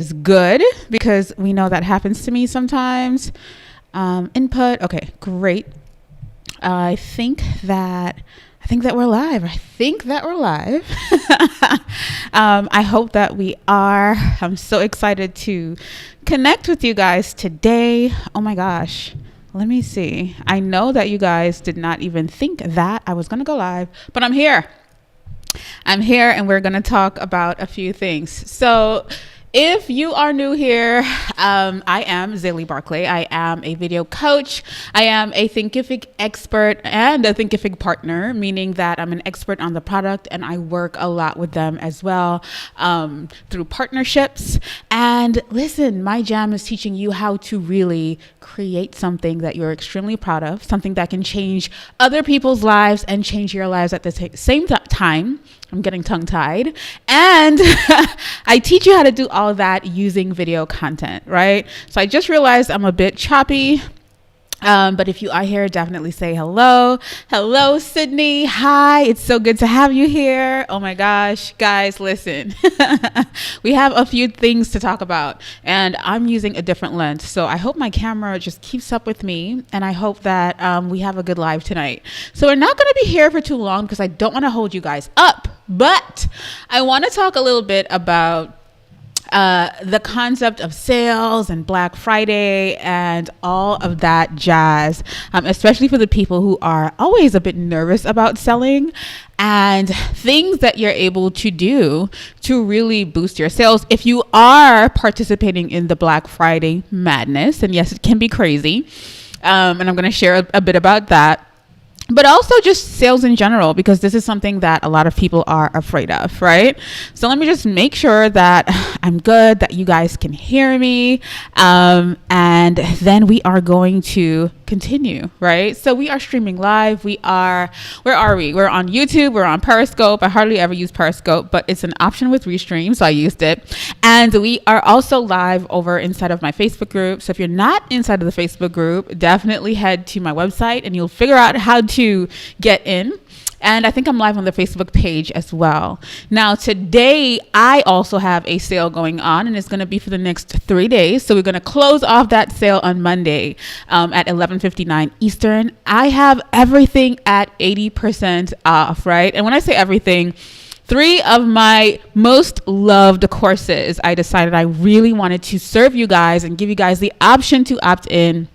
is good because we know that happens to me sometimes. Input. Okay, great. I think that we're live. I hope that we are. I'm so excited to connect with you guys today. Oh my gosh. Let me see. I know that you guys did not even think that I was going to go live, but I'm here. And we're going to talk about a few things. So if you are new here, I am Zaylee Barclay. I am a video coach. I am a Thinkific expert and a Thinkific partner, meaning that I'm an expert on the product and I work a lot with them as well through partnerships. And listen, my jam is teaching you how to really create something that you're extremely proud of, something that can change other people's lives and change your lives at the same time. I'm getting tongue-tied. And I teach you how to do all that using video content, right? So I just realized I'm a bit choppy. But if you are here, definitely say hello. Hello, Sydney. Hi. It's so good to have you here. Oh my gosh, guys, listen. We have a few things to talk about and I'm using a different lens. So I hope my camera just keeps up with me and I hope that we have a good live tonight. So we're not going to be here for too long because I don't want to hold you guys up, but I want to talk a little bit about the concept of sales and Black Friday and all of that jazz, especially for the people who are always a bit nervous about selling and things that you're able to do to really boost your sales. If you are participating in the Black Friday madness, and yes, it can be crazy. And I'm going to share a bit about that. But also just sales in general, because this is something that a lot of people are afraid of, right? So let me just make sure that I'm good, that you guys can hear me. And then we are going to continue, right? So we are streaming live. Where are we? We're on YouTube. We're on Periscope. I hardly ever use Periscope, but it's an option with Restream, so I used it. And we are also live over inside of my Facebook group. So if you're not inside of the Facebook group, definitely head to my website and you'll figure out how to get in. And I think I'm live on the Facebook page as well. Now, today, I also have a sale going on, and it's going to be for the next 3 days. So we're going to close off that sale on Monday at 11:59 Eastern. I have everything at 80% off, right? And when I say everything, 3 of my most loved courses, I decided I really wanted to serve you guys and give you guys the option to opt in.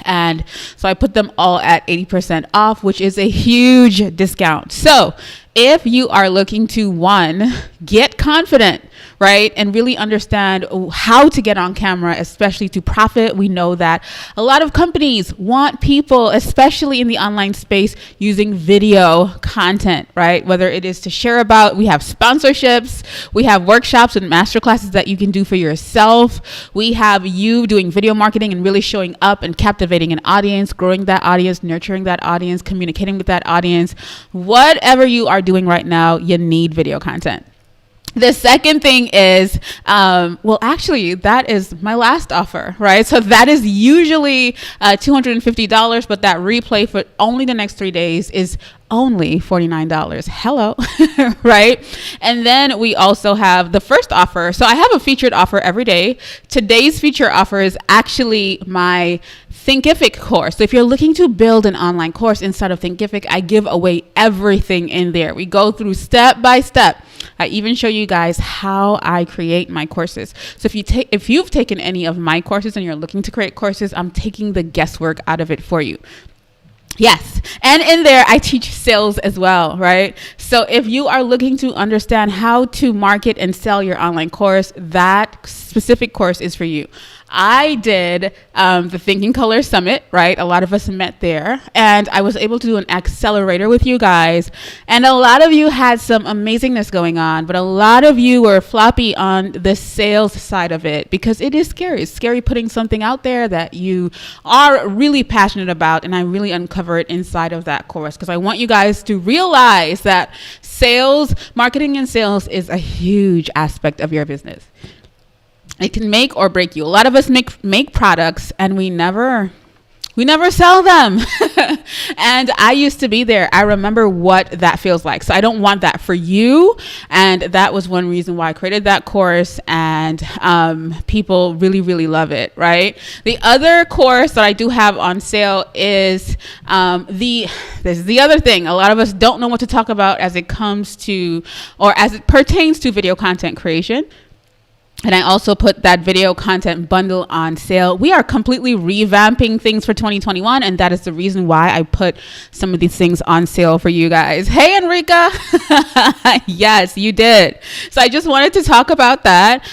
And so I put them all at 80% off, which is a huge discount. So if you are looking to, one, get confident, right, and really understand how to get on camera, especially to profit. We know that a lot of companies want people, especially in the online space, using video content, right? Whether it is to share about, we have sponsorships, we have workshops and masterclasses that you can do for yourself. We have you doing video marketing and really showing up and captivating an audience, growing that audience, nurturing that audience, communicating with that audience. Whatever you are doing right now, you need video content. The second thing is, actually, that is my last offer, right? So that is usually $250, but that replay for only the next 3 days is only $49. Hello, right? And then we also have the first offer. So I have a featured offer every day. Today's feature offer is actually my Thinkific course. So if you're looking to build an online course inside of Thinkific, I give away everything in there. We go through step by step. I even show you guys how I create my courses. So if you've taken any of my courses and you're looking to create courses, I'm taking the guesswork out of it for you. Yes. And in there, I teach sales as well, right? So if you are looking to understand how to market and sell your online course, that specific course is for you. I did the Thinking Color Summit, right? A lot of us met there, and I was able to do an accelerator with you guys. And a lot of you had some amazingness going on, but a lot of you were floppy on the sales side of it because it is scary. It's scary putting something out there that you are really passionate about, and I really uncover it inside of that course because I want you guys to realize that sales, marketing and sales is a huge aspect of your business. It can make or break you. A lot of us make products and we never we never sell them. And I used to be there. I remember what that feels like. So I don't want that for you. And that was one reason why I created that course, and people really, really love it, right? The other course that I do have on sale is this is the other thing. A lot of us don't know what to talk about as it comes to, or as it pertains to, video content creation. And I also put that video content bundle on sale. We are completely revamping things for 2021. And that is the reason why I put some of these things on sale for you guys. Hey, Enrica. Yes, you did. So I just wanted to talk about that.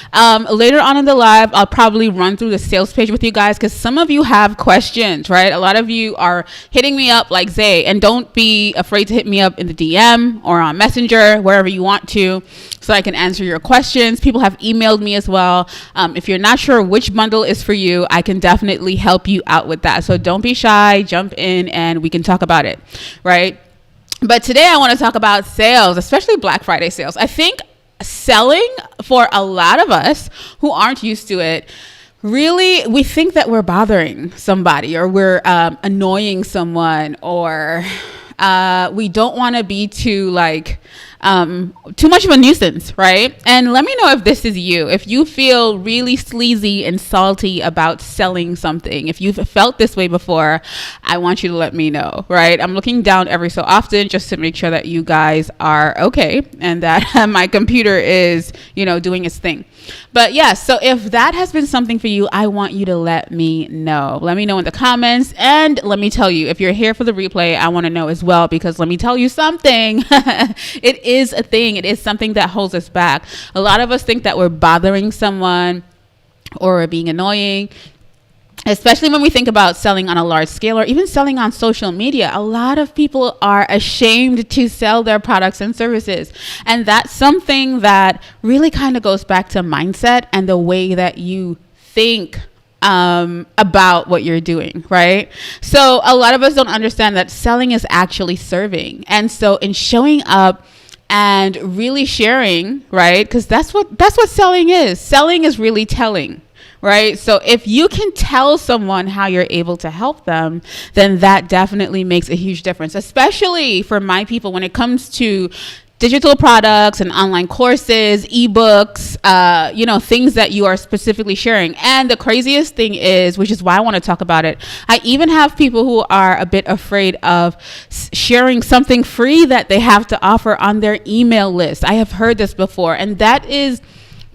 Later on in the live, I'll probably run through the sales page with you guys, because some of you have questions, right? A lot of you are hitting me up like Zay, and don't be afraid to hit me up in the DM or on Messenger, wherever you want to, so I can answer your questions. People have emailed me as well. If you're not sure which bundle is for you, I can definitely help you out with that. So don't be shy, jump in and we can talk about it, right? But today I want to talk about sales, especially Black Friday sales. I think selling, for a lot of us who aren't used to it, really, we think that we're bothering somebody, or we're annoying someone, or we don't want to be too much of a nuisance, right? And let me know if this is you. If you feel really sleazy and salty about selling something, if you've felt this way before, I want you to let me know, right? I'm looking down every so often just to make sure that you guys are okay and that my computer is, doing its thing. But yes, so if that has been something for you, I want you to let me know. Let me know in the comments. And let me tell you, if you're here for the replay, I want to know as well, because let me tell you something. It is a thing. It is something that holds us back. A lot of us think that we're bothering someone or we're being annoying, especially when we think about selling on a large scale or even selling on social media. A lot of people are ashamed to sell their products and services. And that's something that really kind of goes back to mindset and the way that you think about what you're doing, right? So a lot of us don't understand that selling is actually serving. And so in showing up and really sharing, right? Because that's what selling is. Selling is really telling. Right? So if you can tell someone how you're able to help them, then that definitely makes a huge difference, especially for my people when it comes to digital products and online courses, ebooks, things that you are specifically sharing. And the craziest thing is, which is why I want to talk about it, I even have people who are a bit afraid of sharing something free that they have to offer on their email list. I have heard this before, and that is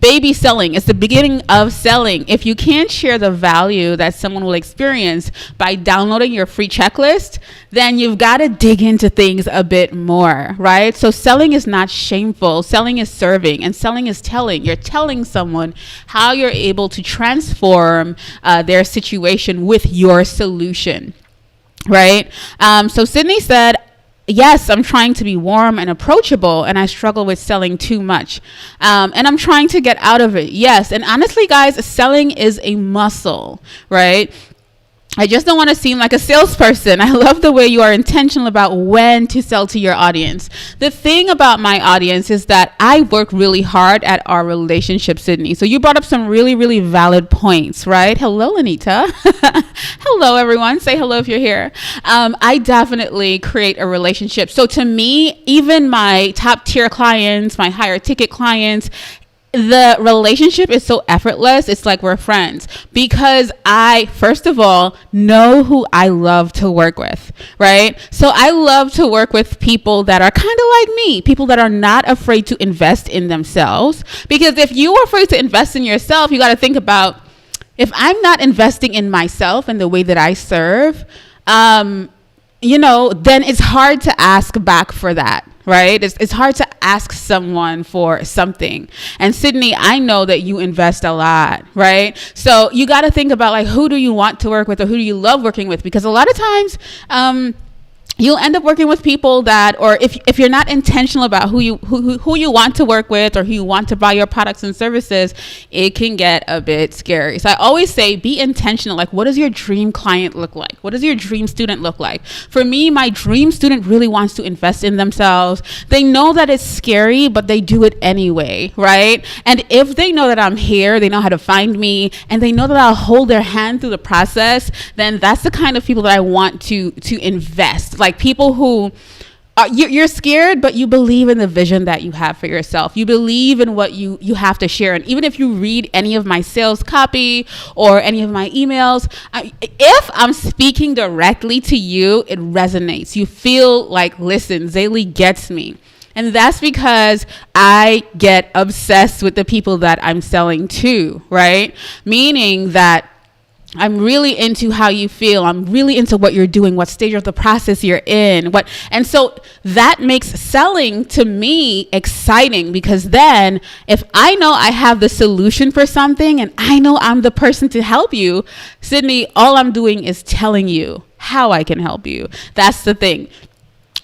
baby selling. It's the beginning of selling. If you can't share the value that someone will experience by downloading your free checklist, then you've got to dig into things a bit more, right? So selling is not shameful. Selling is serving, and selling is telling. You're telling someone how you're able to transform their situation with your solution, right? So Sydney said, yes, I'm trying to be warm and approachable, and I struggle with selling too much. And I'm trying to get out of it. Yes. And honestly, guys, selling is a muscle, right? I just don't want to seem like a salesperson. I love the way you are intentional about when to sell to your audience. The thing about my audience is that I work really hard at our relationship, Sydney. So you brought up some really, really valid points, right? Hello, Anita. Hello, everyone. Say hello if you're here. I definitely create a relationship. So to me, even my top tier clients, my higher ticket clients, the relationship is so effortless. It's like we're friends, because I, first of all, know who I love to work with, right? So I love to work with people that are kind of like me, people that are not afraid to invest in themselves. Because if you are afraid to invest in yourself, you got to think about, if I'm not investing in myself and the way that I serve, then it's hard to ask back for that. Right? It's hard to ask someone for something. And Sydney, I know that you invest a lot, right? So you got to think about, like, who do you want to work with, or who do you love working with? Because a lot of times, you'll end up working with people that, or if you're not intentional about who you want to work with or who you want to buy your products and services, it can get a bit scary. So I always say, be intentional. Like, what does your dream client look like? What does your dream student look like? For me, my dream student really wants to invest in themselves. They know that it's scary, but they do it anyway, right? And if they know that I'm here, they know how to find me, and they know that I'll hold their hand through the process, then that's the kind of people that I want to invest. Like people who you're scared, but you believe in the vision that you have for yourself. You believe in what you have to share. And even if you read any of my sales copy or any of my emails, if I'm speaking directly to you, it resonates. You feel like, listen, Zaylee gets me. And that's because I get obsessed with the people that I'm selling to, right? Meaning that I'm really into how you feel. I'm really into what you're doing, what stage of the process you're in. And so that makes selling to me exciting, because then if I know I have the solution for something and I know I'm the person to help you, Sydney, all I'm doing is telling you how I can help you. That's the thing.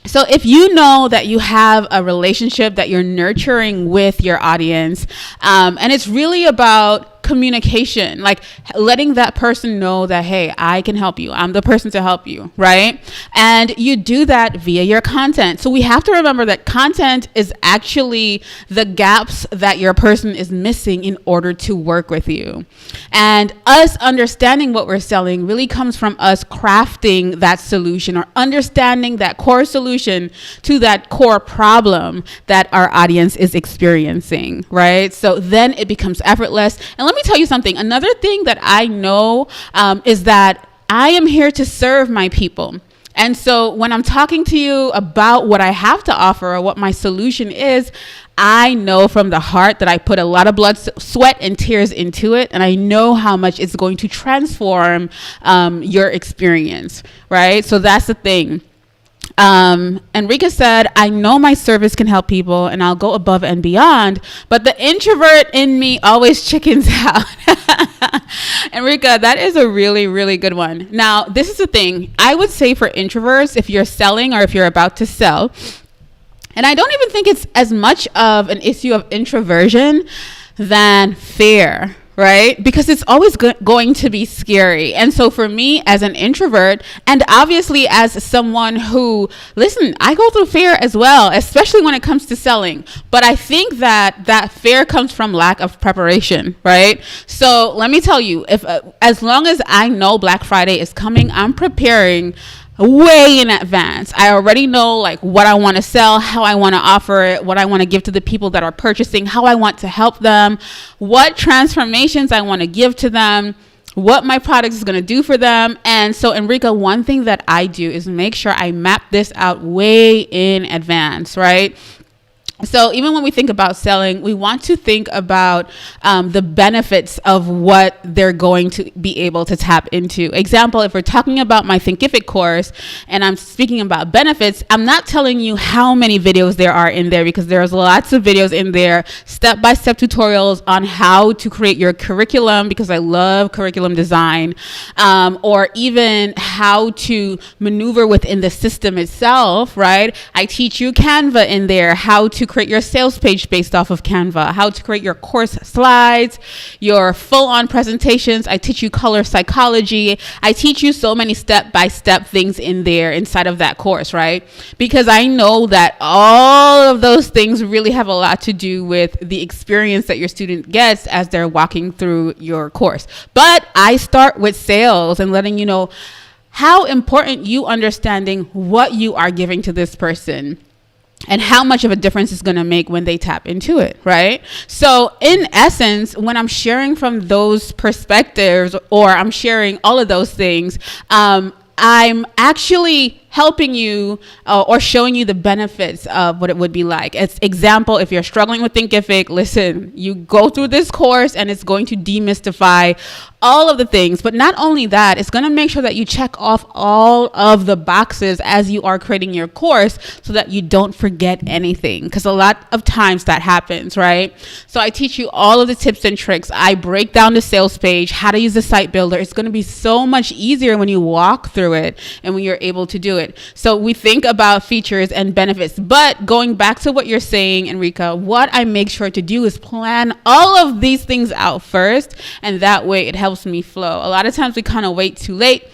So if you know that you have a relationship that you're nurturing with your audience, and it's really about communication, like letting that person know that, hey, I can help you. I'm the person to help you, right? And you do that via your content. So we have to remember that content is actually the gaps that your person is missing in order to work with you. And us understanding what we're selling really comes from us crafting that solution or understanding that core solution to that core problem that our audience is experiencing, right? So then it becomes effortless. And let me tell you something. Another thing that I know is that I am here to serve my people. And so when I'm talking to you about what I have to offer or what my solution is, I know from the heart that I put a lot of blood, sweat, and tears into it. And I know how much it's going to transform your experience, right? So that's the thing. Enrica said, I know my service can help people and I'll go above and beyond, but the introvert in me always chickens out. Enrica, that is a really, really good one. Now, this is the thing. I would say for introverts, if you're selling or if you're about to sell, and I don't even think it's as much of an issue of introversion than fear, right? Because it's always going to be scary. And so for me as an introvert, and obviously as someone who, listen, I go through fear as well, especially when it comes to selling. But I think that fear comes from lack of preparation, right? So let me tell you, if as long as I know Black Friday is coming, I'm preparing way in advance. I already know like what I want to sell, how I want to offer it, what I want to give to the people that are purchasing, how I want to help them, what transformations I want to give to them, what my product is going to do for them. And so, Enrica, one thing that I do is make sure I map this out way in advance, right? So even when we think about selling, we want to think about the benefits of what they're going to be able to tap into. Example, if we're talking about my Thinkific course and I'm speaking about benefits, I'm not telling you how many videos there are in there, because there's lots of videos in there, step-by-step tutorials on how to create your curriculum, because I love curriculum design, or even how to maneuver within the system itself, right? I teach you Canva in there, how to create your sales page based off of Canva, how to create your course slides, your full-on presentations. I teach you color psychology. I teach you so many step-by-step things in there inside of that course, right? Because I know that all of those things really have a lot to do with the experience that your student gets as they're walking through your course. But I start with sales and letting you know how important you understanding what you are giving to this person and how much of a difference it's going to make when they tap into it, right? So in essence, when I'm sharing from those perspectives, or I'm sharing all of those things, I'm actually helping you or showing you the benefits of what it would be like. As example, if you're struggling with Thinkific, listen, you go through this course and it's going to demystify all of the things. But not only that, it's going to make sure that you check off all of the boxes as you are creating your course so that you don't forget anything. Because a lot of times that happens, right? So I teach you all of the tips and tricks. I break down the sales page, how to use the site builder. It's going to be so much easier when you walk through it and when you're able to do it. it. So we think about features and benefits. But going back to what you're saying, Enrica, what I make sure to do is plan all of these things out first. And that way it helps me flow. A lot of times we kind of wait too late.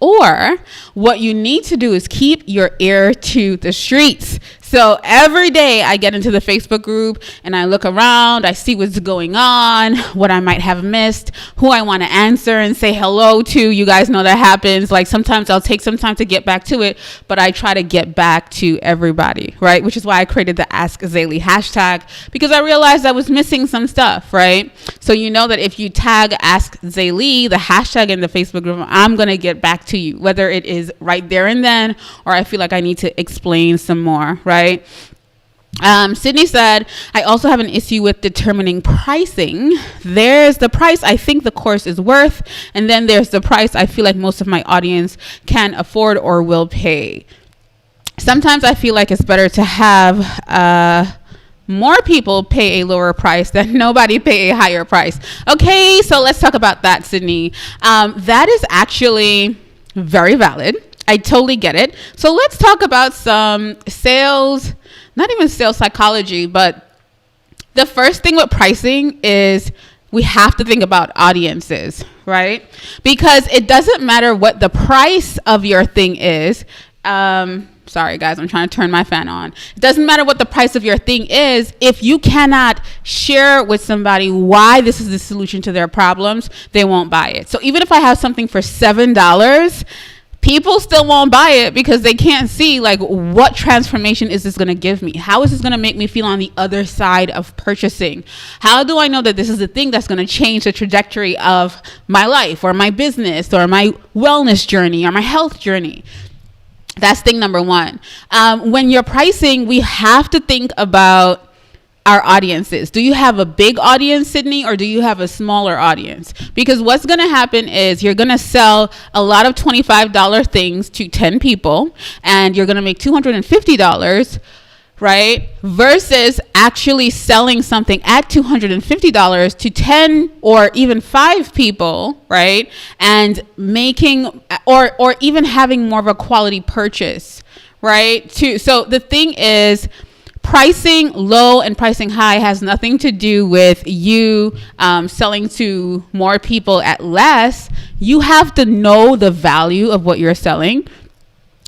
Or what you need to do is keep your ear to the streets. So every day I get into the Facebook group and I look around, I see what's going on, what I might have missed, who I want to answer and say hello to. You guys know that happens. Like sometimes I'll take some time to get back to it, but I try to get back to everybody, right? Which is why I created the Ask Zaylee hashtag, because I realized I was missing some stuff, right? So you know that if you tag Ask Zaylee, the hashtag in the Facebook group, I'm going to get back to you, whether it is right there and then, or I feel like I need to explain some more, right? Sydney said, I also have an issue with determining pricing. There's the price I think the course is worth, and then there's the price I feel like most of my audience can afford or will pay. Sometimes I feel like it's better to have more people pay a lower price than nobody pay a higher price. Okay, so let's talk about that, Sydney. That is actually very valid. I totally get it. So let's talk about some sales, not even sales psychology, but the first thing with pricing is we have to think about audiences, right? Because it doesn't matter what the price of your thing is. Sorry guys, I'm trying to turn my fan on. It doesn't matter what the price of your thing is. If you cannot share with somebody why this is the solution to their problems, they won't buy it. So even if I have something for $7, people still won't buy it because they can't see like what transformation is this going to give me? How is this going to make me feel on the other side of purchasing? How do I know that this is the thing that's going to change the trajectory of my life or my business or my wellness journey or my health journey? That's thing number one. When you're pricing, we have to think about our audiences. Do you have a big audience, Sydney, or do you have a smaller audience? Because what's going to happen is you're going to sell a lot of $25 things to 10 people and you're going to make $250, right? Versus actually selling something at $250 to 10 or even 5 people, right? And making or even having more of a quality purchase, right? So the thing is, pricing low and pricing high has nothing to do with you selling to more people at less. You have to know the value of what you're selling,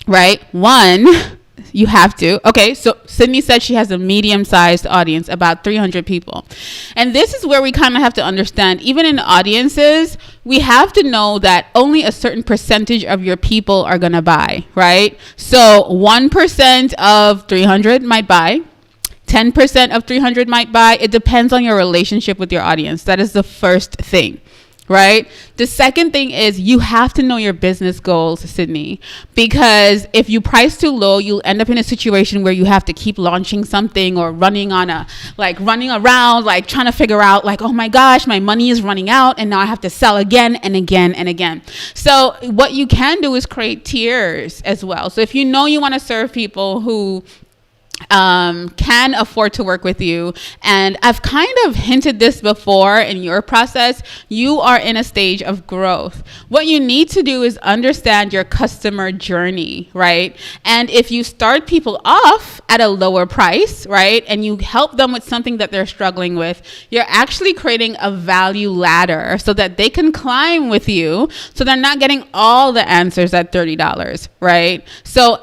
right? One, you have to. Okay, so Sydney said she has a medium-sized audience, about 300 people. And this is where we kind of have to understand, even in audiences, we have to know that only a certain percentage of your people are going to buy, right? So 1% of 300 might buy. 10% of 300 might buy. It depends on your relationship with your audience. That is the first thing, right? The second thing is you have to know your business goals, Sydney, because if you price too low, you'll end up in a situation where you have to keep launching something or running around, like trying to figure out like, oh my gosh, my money is running out and now I have to sell again and again and again. So what you can do is create tiers as well. So if you know you want to serve people who can afford to work with you. And I've kind of hinted this before in your process. You are in a stage of growth. What you need to do is understand your customer journey, right? And if you start people off at a lower price, right, and you help them with something that they're struggling with, you're actually creating a value ladder so that they can climb with you, so they're not getting all the answers at $30, right? So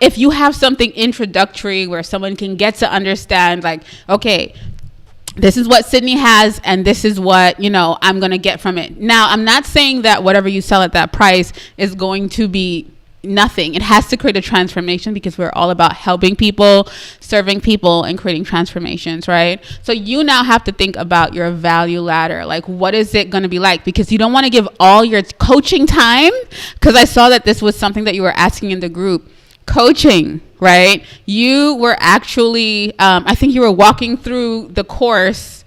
if you have something introductory where someone can get to understand, like, okay, this is what Sydney has and this is what, I'm going to get from it. Now, I'm not saying that whatever you sell at that price is going to be nothing. It has to create a transformation because we're all about helping people, serving people, and creating transformations, right? So you now have to think about your value ladder. Like, what is it going to be like? Because you don't want to give all your coaching time, because I saw that this was something that you were asking in the group. Coaching, right? You were actually, I think you were walking through the course.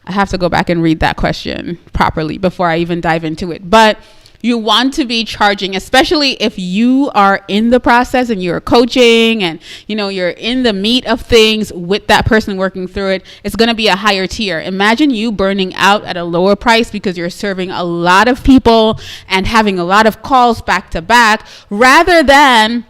I have to go back and read that question properly before I even dive into it. But You want to be charging, especially if you are in the process and you're coaching and, you're in the meat of things with that person working through it. It's going to be a higher tier. Imagine you burning out at a lower price because you're serving a lot of people and having a lot of calls back to back, rather than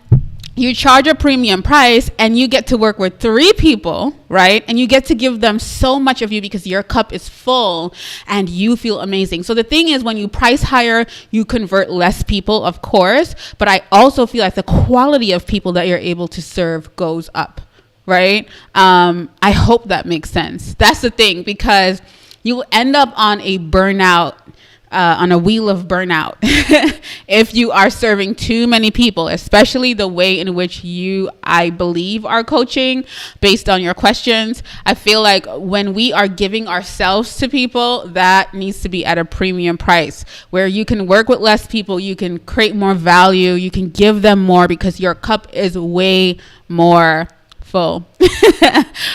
you charge a premium price and you get to work with 3 people, right? And you get to give them so much of you because your cup is full and you feel amazing. So the thing is, when you price higher, you convert less people, of course, but I also feel like the quality of people that you're able to serve goes up, right? I hope that makes sense. That's the thing, because you end up on a burnout, on a wheel of burnout if you are serving too many people, especially the way in which you, I believe, are coaching based on your questions. I feel like when we are giving ourselves to people, that needs to be at a premium price, where you can work with less people, you can create more value, you can give them more because your cup is way more full.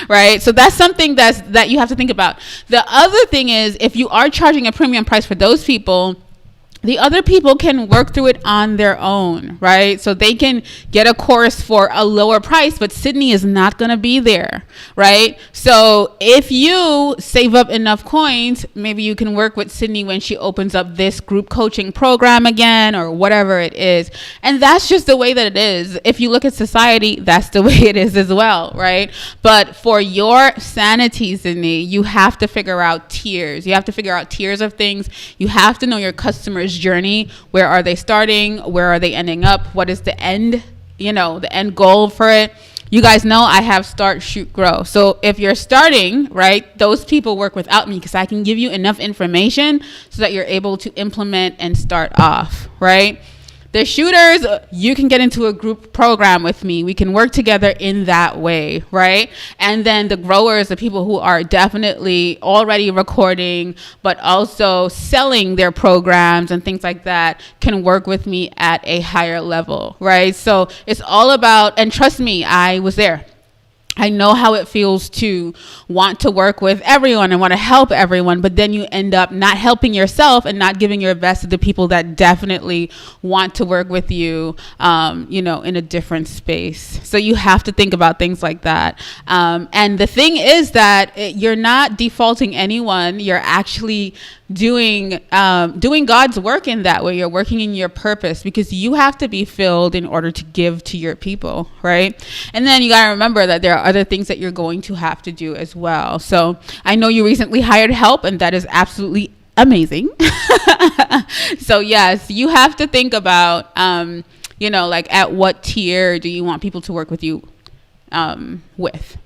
Right? So that's something that you have to think about. The other thing is, if you are charging a premium price for those people, the other people can work through it on their own, right? So they can get a course for a lower price, but Sydney is not going to be there, right? So if you save up enough coins, maybe you can work with Sydney when she opens up this group coaching program again, or whatever it is. And that's just the way that it is. If you look at society, that's the way it is as well, right? But for your sanity, Sydney, you have to figure out tiers. You have to figure out tiers of things. You have to know your customers' journey. Where are they starting? Where are they ending up? What is the end, the end goal for it? You guys know I have start, shoot, grow. So if you're starting, right, those people work without me because I can give you enough information so that you're able to implement and start off, right? The shooters, you can get into a group program with me. We can work together in that way, right? And then the growers, the people who are definitely already recording, but also selling their programs and things like that, can work with me at a higher level, right? So it's all about, and trust me, I was there. I know how it feels to want to work with everyone and want to help everyone, but then you end up not helping yourself and not giving your best to the people that definitely want to work with you, in a different space. So you have to think about things like that. And the thing is that you're not defaulting anyone. You're actually doing God's work in that way. You're working in your purpose because you have to be filled in order to give to your people, right? And then you got to remember that there are other things that you're going to have to do as well. So I know you recently hired help, and that is absolutely amazing. So yes, you have to think about, at what tier do you want people to work with you with,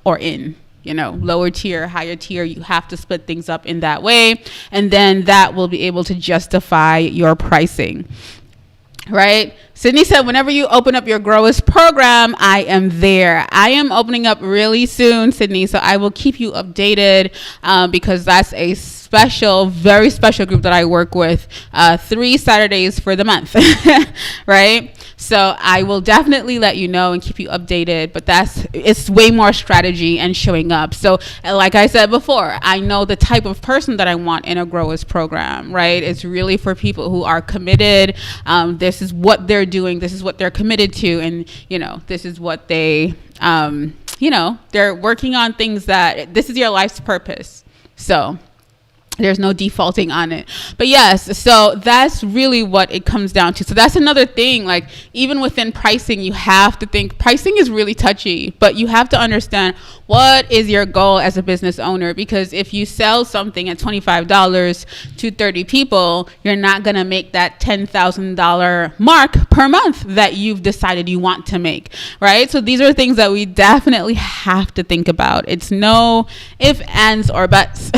or in. Lower tier, higher tier, you have to split things up in that way. And then that will be able to justify your pricing, right? Sydney said, whenever you open up your Growers program, I am there. I am opening up really soon, Sydney. So I will keep you updated because that's a very special group that I work with 3 Saturdays for the month, right? So I will definitely let you know and keep you updated, but it's way more strategy and showing up. So like I said before, I know the type of person that I want in a Growers program, right? It's really for people who are committed. This is what they're doing. This is what they're committed to. And, this is what they're working on things that this is your life's purpose. So there's no defaulting on it. But yes, so that's really what it comes down to. So that's another thing, like even within pricing, you have to think pricing is really touchy, but you have to understand what is your goal as a business owner, because if you sell something at $25 to 30 people, you're not going to make that $10,000 mark per month that you've decided you want to make, right? So these are things that we definitely have to think about. It's no ifs, ands, or buts.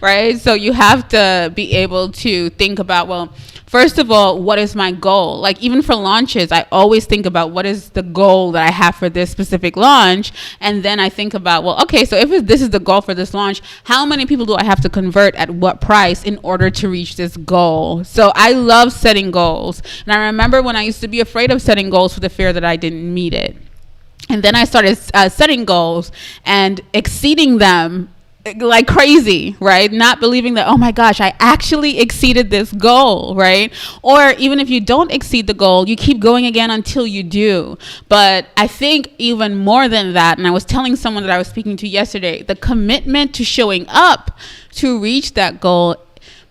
Right? So you have to be able to think about, well, first of all, what is my goal? Like even for launches, I always think about what is the goal that I have for this specific launch. And then I think about, well, okay, so if this is the goal for this launch, how many people do I have to convert at what price in order to reach this goal? So I love setting goals. And I remember when I used to be afraid of setting goals for the fear that I didn't meet it. And then I started setting goals and exceeding them like crazy, right? Not believing that, oh my gosh, I actually exceeded this goal, right? Or even if you don't exceed the goal, you keep going again until you do. But I think even more than that, and I was telling someone that I was speaking to yesterday, the commitment to showing up to reach that goal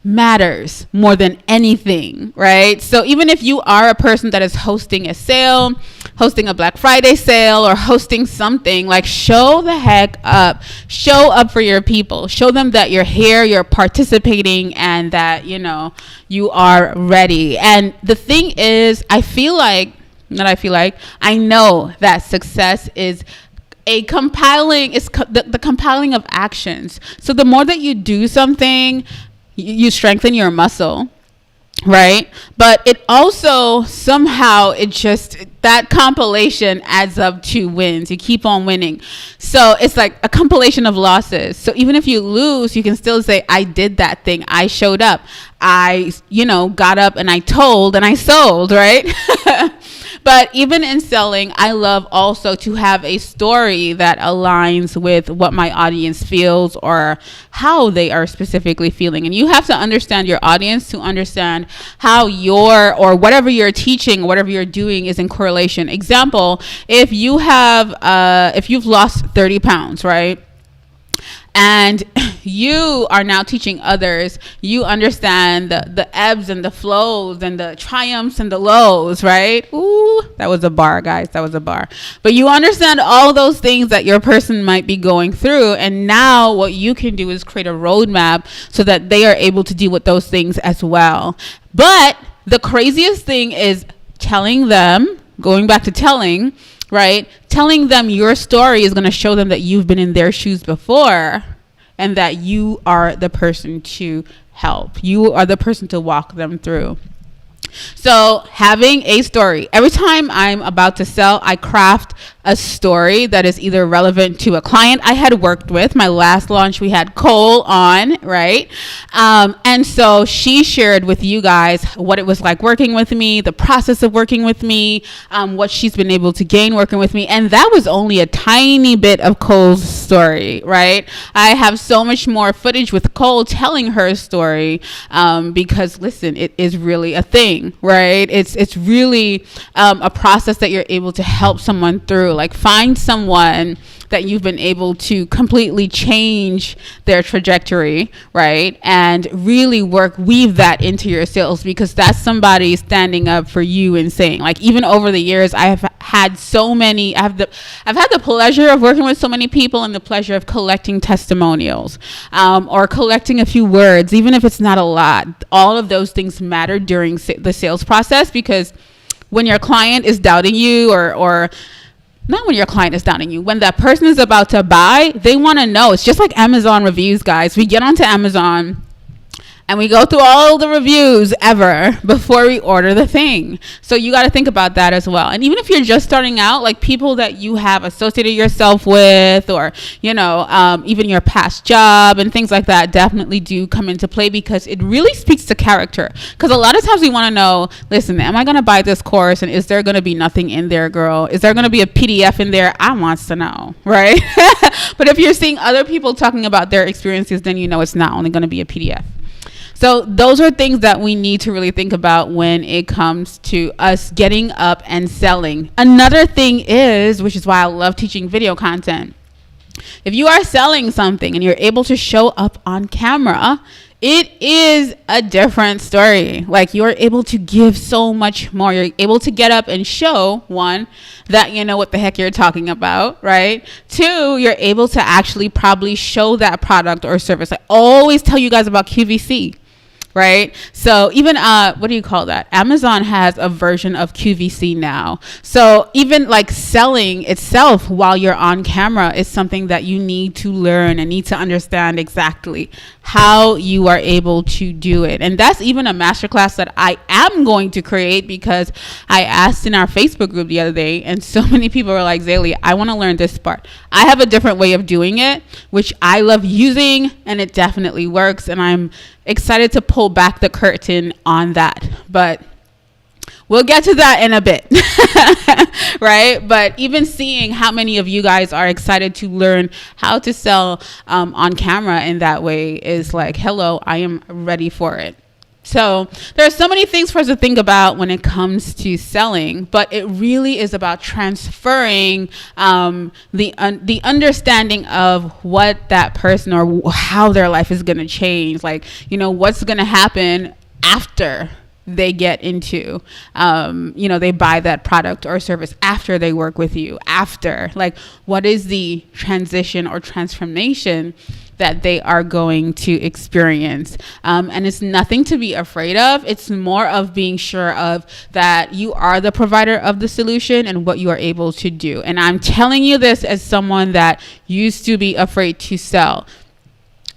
matters more than anything, right? So even if you are a person that is hosting a sale, hosting a Black Friday sale, or hosting something, like show the heck up. Show up for your people. Show them that you're here, you're participating, and that, you know, you are ready. And the thing is, I know that success is the compiling of actions. So the more that you do something, you strengthen your muscle, right? But it also somehow, that compilation adds up to wins. You keep on winning. So it's like a compilation of losses. So even if you lose, you can still say, I did that thing. I showed up. I, got up and I told and I sold, right? But even in selling, I love also to have a story that aligns with what my audience feels or how they are specifically feeling. And you have to understand your audience to understand how or whatever you're teaching, whatever you're doing is in correlation. Example, if you've lost 30 pounds, right? And you are now teaching others, you understand the ebbs and the flows and the triumphs and the lows, right? Ooh, that was a bar, guys. That was a bar. But you understand all those things that your person might be going through. And now what you can do is create a roadmap so that they are able to deal with those things as well. But the craziest thing is telling them, going back to telling, right? Telling them your story is going to show them that you've been in their shoes before and that you are the person to help. You are the person to walk them through. So having a story. Every time I'm about to sell, I craft a story that is either relevant to a client I had worked with. My last launch, we had Cole on, right? And so she shared with you guys what it was like working with me, the process of working with me, what she's been able to gain working with me. And that was only a tiny bit of Cole's story, right? I have so much more footage with Cole telling her story because, listen, it is really a thing, right? It's really a process that you're able to help someone through. Like, find someone that you've been able to completely change their trajectory, right? And really weave that into your sales, because that's somebody standing up for you and saying, like, even over the years, I've had the pleasure of working with so many people and the pleasure of collecting testimonials, or collecting a few words, even if it's not a lot. All of those things matter during the sales process, because when your client is doubting you, or not when your client is doubting you, when that person is about to buy, they want to know. It's just like Amazon reviews, guys. We get onto Amazon and we go through all the reviews ever before we order the thing. So you got to think about that as well. And even if you're just starting out, like people that you have associated yourself with, or, even your past job and things like that definitely do come into play, because it really speaks to character. Because a lot of times we want to know, listen, am I going to buy this course? And is there going to be nothing in there, girl? Is there going to be a PDF in there? I want to know, right? But if you're seeing other people talking about their experiences, then it's not only going to be a PDF. So those are things that we need to really think about when it comes to us getting up and selling. Another thing is, which is why I love teaching video content. If you are selling something and you're able to show up on camera, it is a different story. Like, you're able to give so much more. You're able to get up and show, one, that you know what the heck you're talking about, right? Two, you're able to actually probably show that product or service. I always tell you guys about QVC. Right? So even, what do you call that? Amazon has a version of QVC now. So even like selling itself while you're on camera is something that you need to learn and need to understand exactly how you are able to do it. And that's even a masterclass that I am going to create, because I asked in our Facebook group the other day, and so many people were like, Zaylee, I want to learn this part. I have a different way of doing it, which I love using, and it definitely works. And I'm excited to pull back the curtain on that. But We'll get to that in a bit, right? But even seeing how many of you guys are excited to learn how to sell on camera in that way is like, hello, I am ready for it. So there are so many things for us to think about when it comes to selling, but it really is about transferring the understanding of what that person or how their life is going to change. Like, you know, what's going to happen after they get into, they buy that product or service, after they work with you, after, like, what is the transition or transformation that they are going to experience. And it's nothing to be afraid of. It's more of being sure of that you are the provider of the solution and what you are able to do. And I'm telling you this as someone that used to be afraid to sell.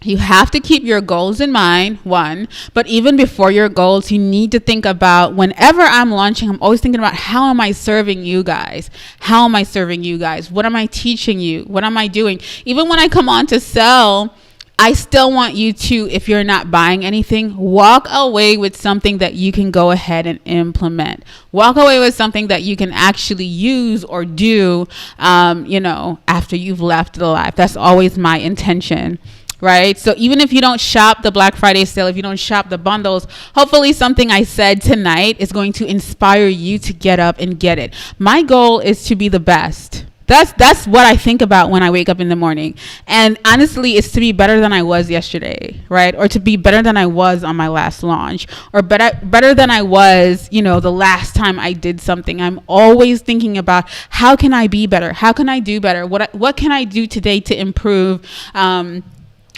You have to keep your goals in mind, one, but even before your goals, you need to think about, whenever I'm launching, I'm always thinking about, how am I serving you guys? How am I serving you guys? What am I teaching you? What am I doing? Even when I come on to sell, I still want you to, if you're not buying anything, walk away with something that you can go ahead and implement. Walk away with something that you can actually use or do, after you've left the live. That's always my intention. Right? So even if you don't shop the Black Friday sale, if you don't shop the bundles, hopefully something I said tonight is going to inspire you to get up and get it. My goal is to be the best. That's what I think about when I wake up in the morning. And honestly, it's to be better than I was yesterday, right? Or to be better than I was on my last launch, or better than I was, the last time I did something. I'm always thinking about, how can I be better? How can I do better? What can I do today to improve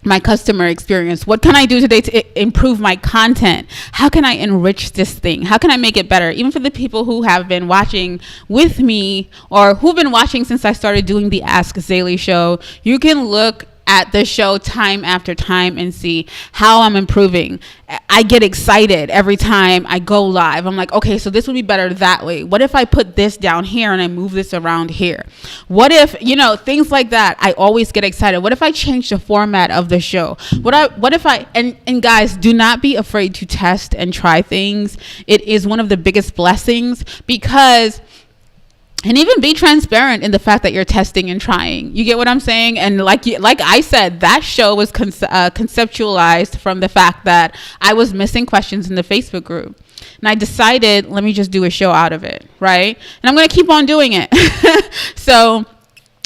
my customer experience? What can I do today to improve my content? How can I enrich this thing? How can I make it better? Even for the people who have been watching with me, or who've been watching since I started doing the Ask Zaylee show, you can look at the show time after time and see how I'm improving. I get excited every time I go live. I'm like, okay, so this would be better that way. What if I put this down here and I move this around here? What if, things like that. I always get excited. What if I change the format of the show? What if I, and guys, do not be afraid to test and try things. It is one of the biggest blessings, and even be transparent in the fact that you're testing and trying. You get what I'm saying? And like I said, that show was conceptualized from the fact that I was missing questions in the Facebook group. And I decided, let me just do a show out of it, right? And I'm going to keep on doing it. So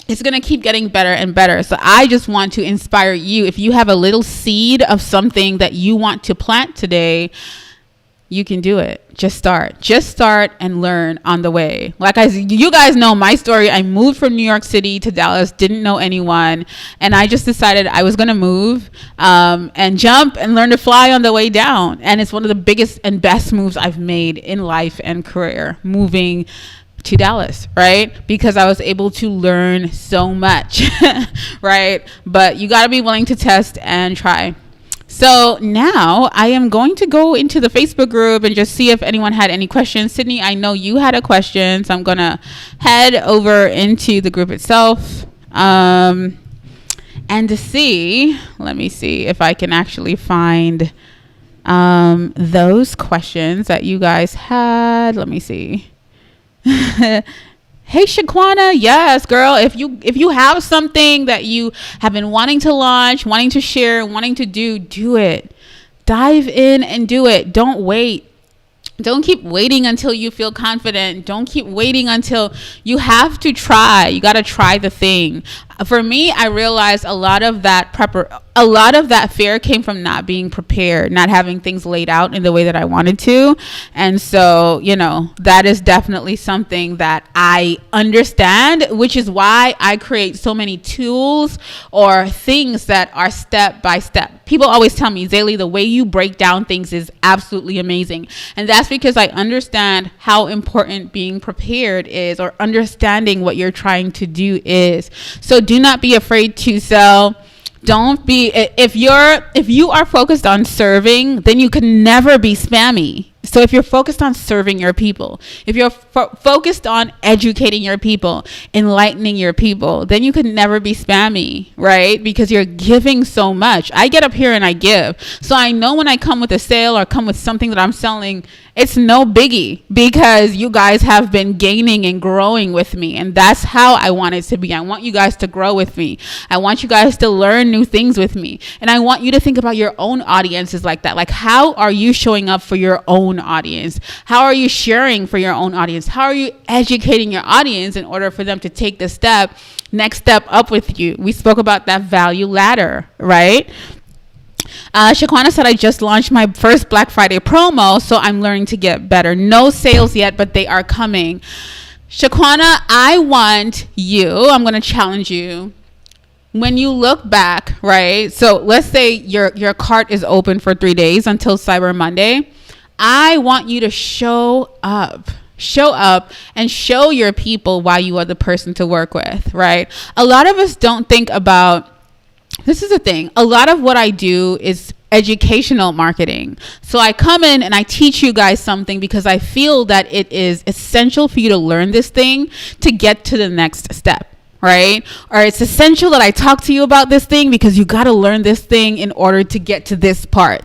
it's going to keep getting better and better. So I just want to inspire you. If you have a little seed of something that you want to plant today, you can do it. Just start and learn on the way. You guys know my story. I moved from New York City to Dallas, didn't know anyone. And I just decided I was going to move and jump and learn to fly on the way down. And it's one of the biggest and best moves I've made in life and career, moving to Dallas, right? Because I was able to learn so much, right? But you got to be willing to test and try. So now I am going to go into the Facebook group and just see if anyone had any questions. Sydney, I know you had a question, so I'm going to head over into the group itself and to see, let me see if I can actually find those questions that you guys had. Let me see. Hey, Shaquana. Yes, girl. If you have something that you have been wanting to launch, wanting to share, wanting to do it. Dive in and do it. Don't wait. Don't keep waiting until you feel confident. Don't keep waiting until you have to try. You got to try the thing. For me, I realized a lot of that fear came from not being prepared, not having things laid out in the way that I wanted to. And so, that is definitely something that I understand, which is why I create so many tools or things that are step by step. People always tell me, Zaylee, the way you break down things is absolutely amazing. And that's because I understand how important being prepared is, or understanding what you're trying to do is. So do not be afraid to sell. If you are focused on serving, then you can never be spammy. So if you're focused on serving your people, if you're focused on educating your people, enlightening your people, then you could never be spammy, right? Because you're giving so much. I get up here and I give. So I know when I come with a sale or come with something that I'm selling, it's no biggie because you guys have been gaining and growing with me. And that's how I want it to be. I want you guys to grow with me. I want you guys to learn new things with me. And I want you to think about your own audiences like that. Like, how are you showing up for your own audience? How are you sharing for your own audience? How are you educating your audience in order for them to take the next step up with you? We spoke about that value ladder, right? Shaquana said, I just launched my first Black Friday promo, so I'm learning to get better. No sales yet, but they are coming. Shaquana, I want you, I'm going to challenge you. When you look back, right? So let's say your cart is open for 3 days until Cyber Monday. I want you to show up and show your people why you are the person to work with, right? A lot of us don't think about, this is the thing, a lot of what I do is educational marketing. So I come in and I teach you guys something because I feel that it is essential for you to learn this thing to get to the next step. Right? Or it's essential that I talk to you about this thing because you got to learn this thing in order to get to this part.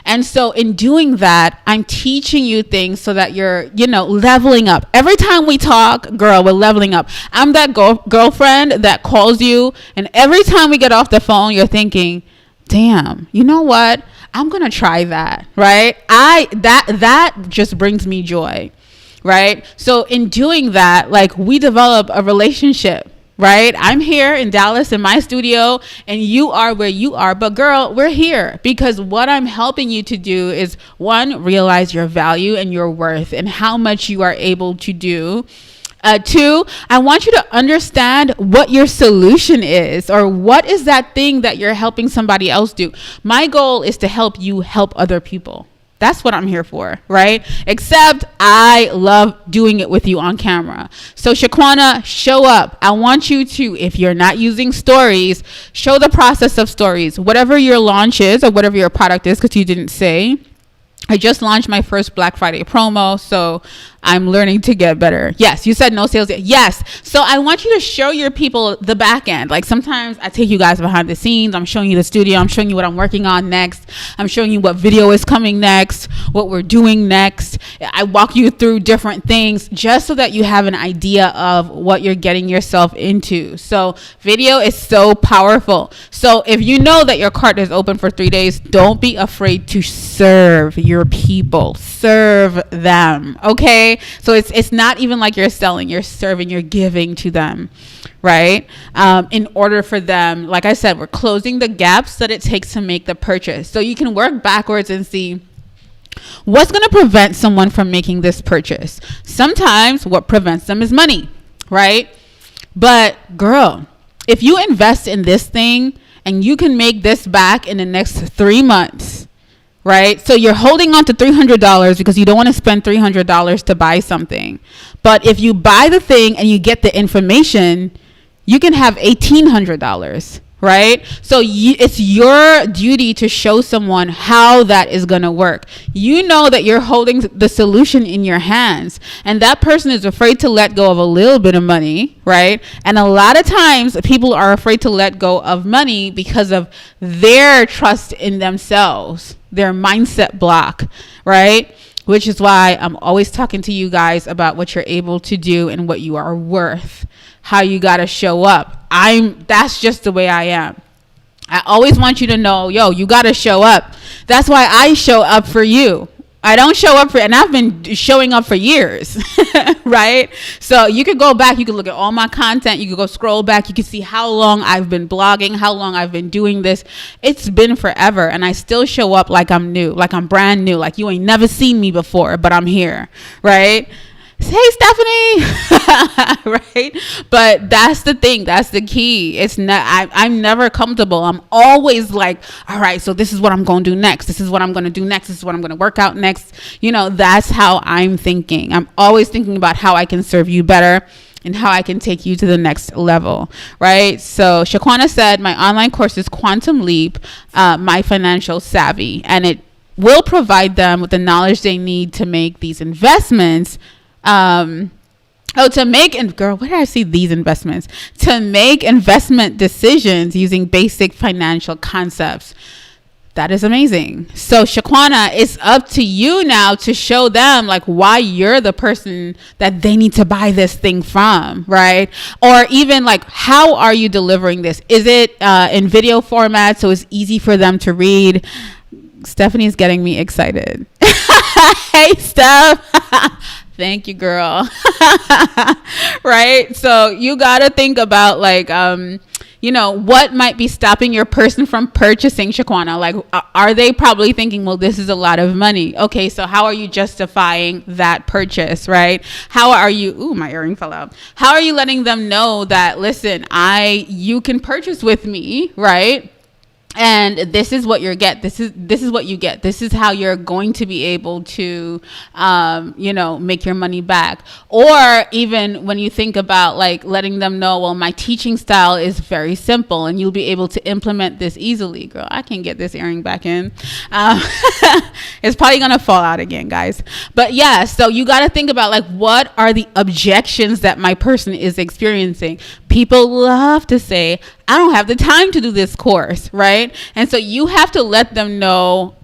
And so in doing that, I'm teaching you things so that you're, leveling up. Every time we talk, girl, we're leveling up. I'm that girlfriend that calls you, and every time we get off the phone, you're thinking, damn, you know what? I'm going to try that, right? That just brings me joy, right? So in doing that, like, we develop a relationship. Right? I'm here in Dallas in my studio and you are where you are. But girl, we're here because what I'm helping you to do is, one, realize your value and your worth and how much you are able to do. Two, I want you to understand what your solution is, or what is that thing that you're helping somebody else do. My goal is to help you help other people. That's what I'm here for, right? Except I love doing it with you on camera. So Shaquana, show up. I want you to, if you're not using stories, show the process of stories. Whatever your launch is or whatever your product is, because you didn't say. I just launched my first Black Friday promo, so I'm learning to get better. Yes, you said no sales yet. Yes. So I want you to show your people the back end. Like, sometimes I take you guys behind the scenes. I'm showing you the studio. I'm showing you what I'm working on next. I'm showing you what video is coming next, what we're doing next. I walk you through different things just so that you have an idea of what you're getting yourself into. So video is so powerful. So if you know that your cart is open for 3 days, don't be afraid to serve your people. Serve them. Okay? So it's not even like you're selling, you're serving, you're giving to them, right? In order for them, like I said, we're closing the gaps that it takes to make the purchase. So you can work backwards and see what's going to prevent someone from making this purchase. Sometimes what prevents them is money, right? But girl, if you invest in this thing and you can make this back in the next 3 months, right? So you're holding on to $300 because you don't want to spend $300 to buy something. But if you buy the thing and you get the information, you can have $1,800, right? So it's your duty to show someone how that is going to work. You know that you're holding the solution in your hands, and that person is afraid to let go of a little bit of money, right? And a lot of times people are afraid to let go of money because of their trust in themselves, their mindset block, right? Which is why I'm always talking to you guys about what you're able to do and what you are worth, how you got to show up. That's just the way I am. I always want you to know, you got to show up. That's why I show up for you. I don't show up and I've been showing up for years, right? So you could go back, you could look at all my content, you could go scroll back, you can see how long I've been blogging, how long I've been doing this. It's been forever, and I still show up like I'm new, like I'm brand new, like you ain't never seen me before, but I'm here, right? Hey, Stephanie, right? But that's the thing. That's the key. It's not, I'm never comfortable. I'm always like, all right, so this is what I'm going to do next. This is what I'm going to do next. This is what I'm going to work out next. That's how I'm thinking. I'm always thinking about how I can serve you better and how I can take you to the next level, right? So Shaquana said, my online course is Quantum Leap, My Financial Savvy. And will provide them with the knowledge they need to make these investments. To make investment decisions using basic financial concepts. That is amazing. So Shaquana, it's up to you now to show them like why you're the person that they need to buy this thing from, right? Or even like, how are you delivering this? Is it in video format so it's easy for them to read? Stephanie's getting me excited. Hey, Steph. Thank you, girl. Right? So you got to think about like, what might be stopping your person from purchasing, Shaquana? Like, are they probably thinking, well, this is a lot of money. Okay, so how are you justifying that purchase, right? How are you, my earring fell out. How are you letting them know that, listen, you can purchase with me, right? And this is what you get. This is what you get. This is how you're going to be able to, make your money back. Or even when you think about like letting them know, well, my teaching style is very simple and you'll be able to implement this easily. Girl, I can get this earring back in. It's probably going to fall out again, guys. But yeah, so you got to think about like, what are the objections that my person is experiencing? People love to say, I don't have the time to do this course, right? And so you have to let them know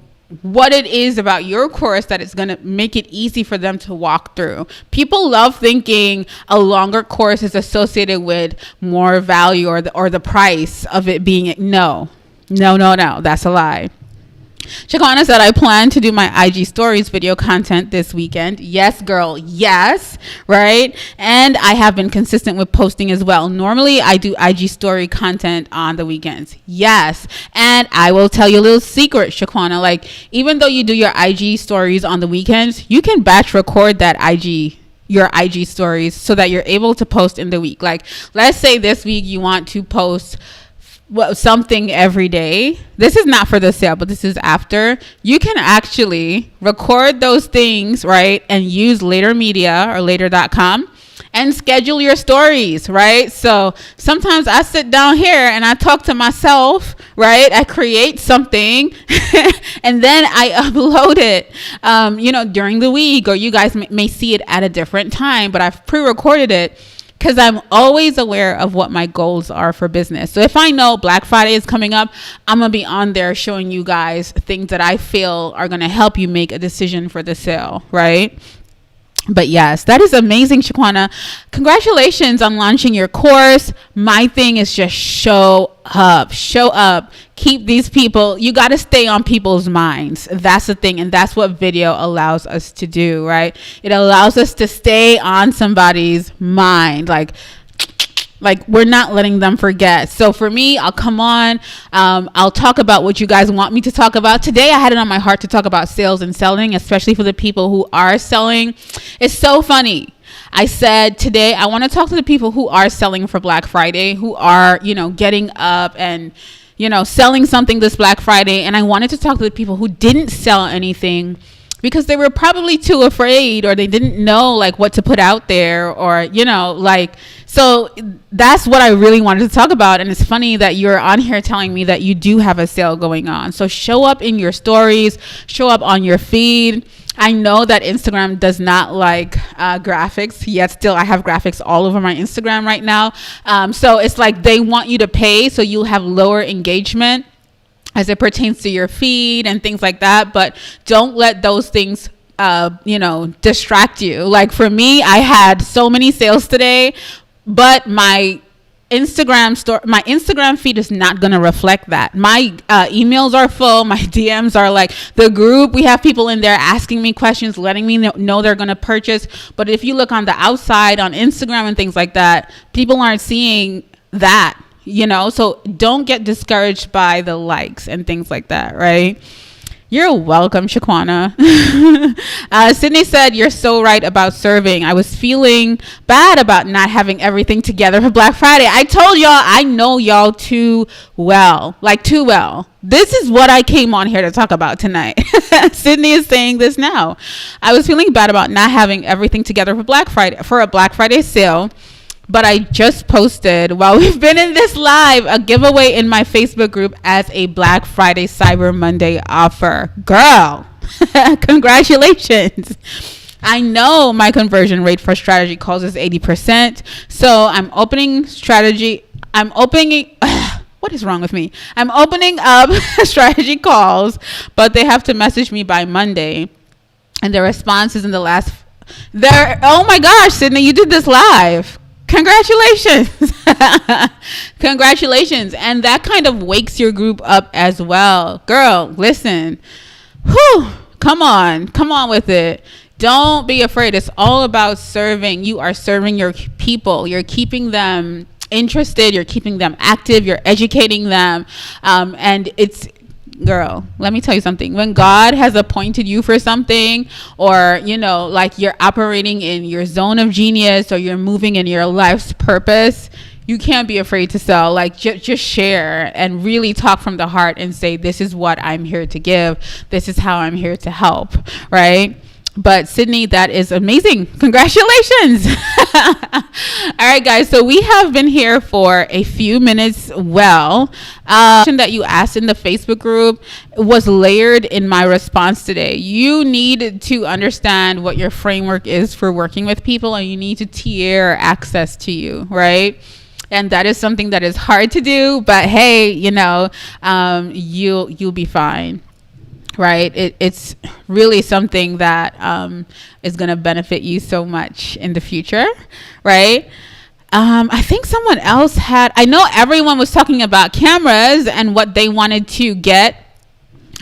what it is about your course that it's going to make it easy for them to walk through. People love thinking a longer course is associated with more value or the price of it being no. That's a lie. Shaquana said, I plan to do my IG stories video content this weekend. Yes, girl. Yes. Right. And I have been consistent with posting as well. Normally I do IG story content on the weekends. Yes. And I will tell you a little secret, Shaquana, like even though you do your IG stories on the weekends, you can batch record your IG stories so that you're able to post in the week. Like, let's say this week you want to post something every day. This is not for the sale, but this is after. You can actually record those things, right? And use Later Media or later.com and schedule your stories, right? So sometimes I sit down here and I talk to myself, right? I create something and then I upload it, during the week, or you guys may see it at a different time, but I've pre-recorded it. Because I'm always aware of what my goals are for business. So if I know Black Friday is coming up, I'm going to be on there showing you guys things that I feel are going to help you make a decision for the sale, right? But yes, that is amazing, Shaquana. Congratulations on launching your course. My thing is just show up. Keep these people, you got to stay on people's minds. That's the thing. And that's what video allows us to do, right? It allows us to stay on somebody's mind. Like we're not letting them forget. So for me, I'll come on. I'll talk about what you guys want me to talk about. Today, I had it on my heart to talk about sales and selling, especially for the people who are selling. It's so funny. I said today, I want to talk to the people who are selling for Black Friday, who are, getting up and, selling something this Black Friday. And I wanted to talk to the people who didn't sell anything because they were probably too afraid, or they didn't know like what to put out there, or, so that's what I really wanted to talk about. And it's funny that you're on here telling me that you do have a sale going on. So show up in your stories, show up on your feed. I know that Instagram does not like graphics, yet still I have graphics all over my Instagram right now. So it's like they want you to pay, so you'll have lower engagement as it pertains to your feed and things like that. But don't let those things distract you. Like for me, I had so many sales today, but my Instagram feed is not going to reflect that. My emails are full. My DMs are like the group. We have people in there asking me questions, letting me know they're going to purchase. But if you look on the outside on Instagram and things like that, people aren't seeing that, so don't get discouraged by the likes and things like that, right? You're welcome, Shaquana. Sydney said, you're so right about serving. I was feeling bad about not having everything together for Black Friday. I told y'all, I know y'all too well. This is what I came on here to talk about tonight. Sydney is saying this now. I was feeling bad about not having everything together for Black Friday, for a Black Friday sale. But I just posted, while we've been in this live, a giveaway in my Facebook group as a Black Friday Cyber Monday offer. Girl, congratulations. I know my conversion rate for strategy calls is 80%. So I'm opening strategy. I'm opening. What is wrong with me? I'm opening up strategy calls, but they have to message me by Monday. And the response is in the last. Oh my gosh, Sydney, you did this live. Congratulations. Congratulations. And that kind of wakes your group up as well. Girl, listen. Whew. Come on with it. Don't be afraid. It's all about serving. You are serving your people. You're keeping them interested. You're keeping them active. You're educating them. And it's, girl, let me tell you something. When God has appointed you for something, or, you know, like you're operating in your zone of genius, or you're moving in your life's purpose, you can't be afraid to sell. Like, just share and really talk from the heart and say, this is what I'm here to give. This is how I'm here to help, right? But Sydney, that is amazing. Congratulations. All right, guys. So we have been here for a few minutes. Well, that you asked in the Facebook group was layered in my response today. You need to understand what your framework is for working with people, and you need to tier access to you, right? And that is something that is hard to do, but hey, you know, you'll be fine. Right. It's really something that is going to benefit you so much in the future. Right. I think someone else I know everyone was talking about cameras and what they wanted to get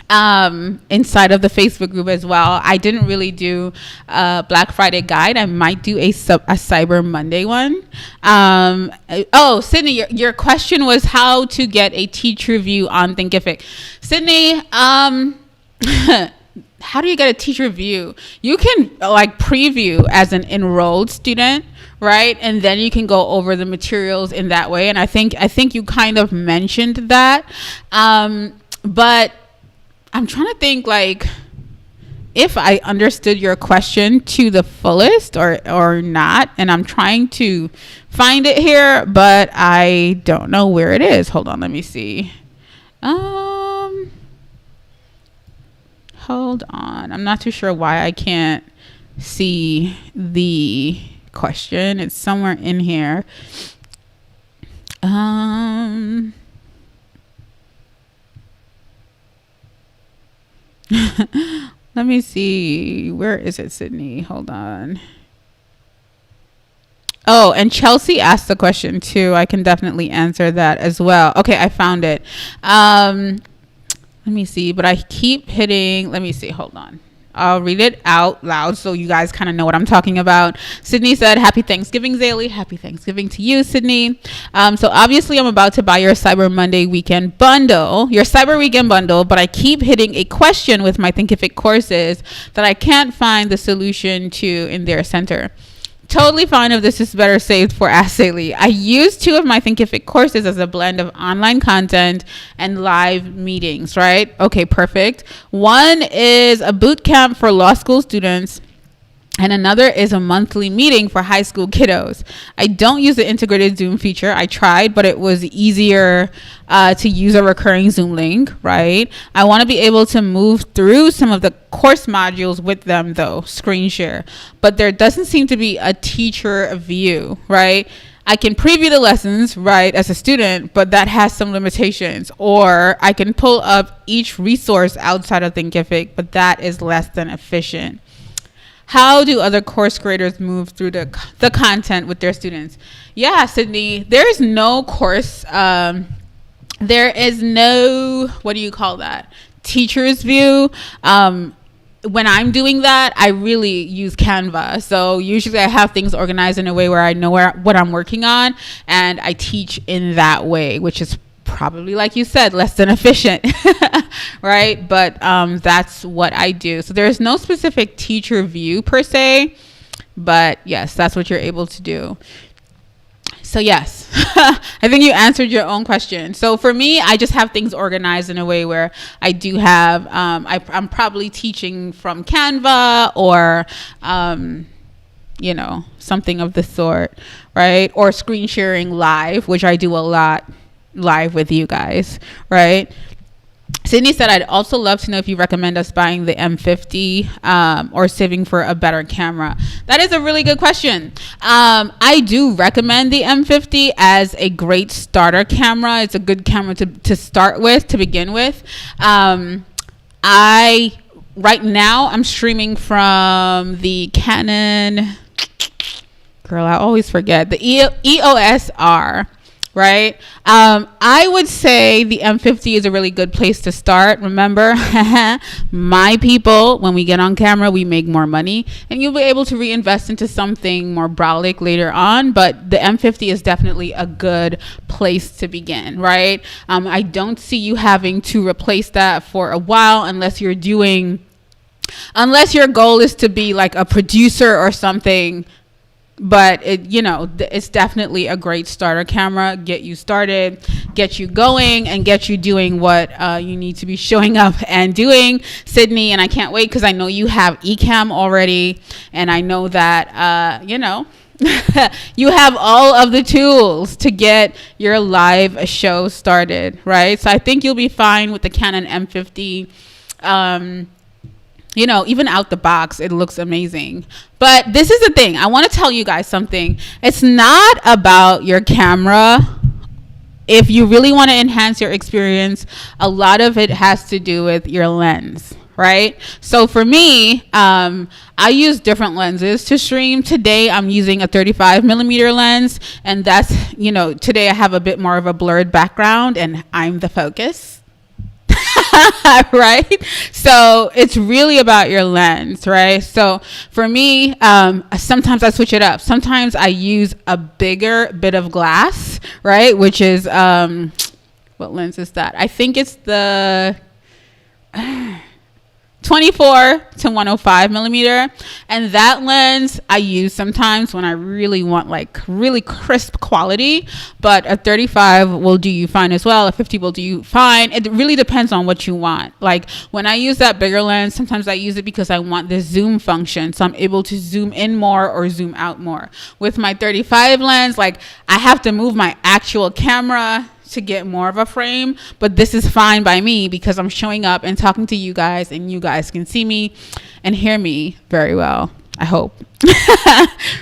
inside of the Facebook group as well. I didn't really do a Black Friday guide. I might do a Cyber Monday one. Oh, Sydney, your question was how to get a teacher view on Thinkific. Sydney, how do you get a teacher view? You can like preview as an enrolled student, right? And then you can go over the materials in that way. And I think you kind of mentioned that. But I'm trying to think, like, if I understood your question to the fullest or not. And I'm trying to find it here, but I don't know where it is. Hold on, let me see. Hold on. I'm not too sure why I can't see the question. It's somewhere in here. Let me see. Where is it, Sydney? Hold on. Oh, and Chelsea asked the question too. I can definitely answer that as well. Okay, I found it. Let me see, but I keep hitting, let me see, hold on. I'll read it out loud so you guys kind of know what I'm talking about. Sydney said, happy Thanksgiving, Zaylee. Happy Thanksgiving to you, Sydney. So obviously I'm about to buy your Cyber Monday weekend bundle, your Cyber Weekend bundle, but I keep hitting a question with my Thinkific courses that I can't find the solution to in their center. Totally fine if this is better saved for Ask Zaylee. I use 2 of my Thinkific courses as a blend of online content and live meetings, right? Okay, perfect. One is a boot camp for law school students, and another is a monthly meeting for high school kiddos. I don't use the integrated Zoom feature. I tried, but it was easier to use a recurring Zoom link, right? I want to be able to move through some of the course modules with them, though, screen share. But there doesn't seem to be a teacher view, right? I can preview the lessons, right, as a student, but that has some limitations. Or I can pull up each resource outside of Thinkific, but that is less than efficient. How do other course creators move through the content with their students? Yeah, Sydney, there's no course, there is no, what do you call that? Teacher's view. When I'm doing that, I really use Canva. So usually I have things organized in a way where I know what I'm working on, and I teach in that way, which is probably, like you said, less than efficient, right? But that's what I do. So there's no specific teacher view per se, but yes, that's what you're able to do. So yes, I think you answered your own question. So for me, I just have things organized in a way where I do have, I'm probably teaching from Canva or something of the sort, right? Or screen sharing live, which I do a lot live with you guys, right? Sydney said, I'd also love to know if you recommend us buying the M50 or saving for a better camera. That is a really good question. I do recommend the M50 as a great starter camera. It's a good camera to start with, to begin with. Right now, I'm streaming from the Canon, girl, I always forget, the EOS R. Right? I would say the M50 is a really good place to start. Remember, my people, when we get on camera, we make more money, and you'll be able to reinvest into something more brolic later on. But the M50 is definitely a good place to begin, right? I don't see you having to replace that for a while unless your goal is to be like a producer or something. But it's definitely a great starter camera. Get you started, get you going, and get you doing what you need to be showing up and doing, Sydney. And I can't wait because I know you have Ecamm already, and I know that you have all of the tools to get your live show started, right? So I think you'll be fine with the Canon M50. Even out the box, it looks amazing. But this is the thing. I want to tell you guys something. It's not about your camera. If you really want to enhance your experience, a lot of it has to do with your lens, right? So for me, I use different lenses to stream. Today, I'm using a 35 millimeter lens. And that's, today I have a bit more of a blurred background and I'm the focus. Right? So it's really about your lens, right? So for me, sometimes I switch it up. Sometimes I use a bigger bit of glass, right? Which is, what lens is that? I think it's the 24 to 105 millimeter. And that lens I use sometimes when I really want like really crisp quality, but a 35 will do you fine as well. A 50 will do you fine. It really depends on what you want. Like when I use that bigger lens, sometimes I use it because I want this zoom function. So I'm able to zoom in more or zoom out more. With my 35 lens, like I have to move my actual camera to get more of a frame, but this is fine by me because I'm showing up and talking to you guys, and you guys can see me and hear me very well, I hope.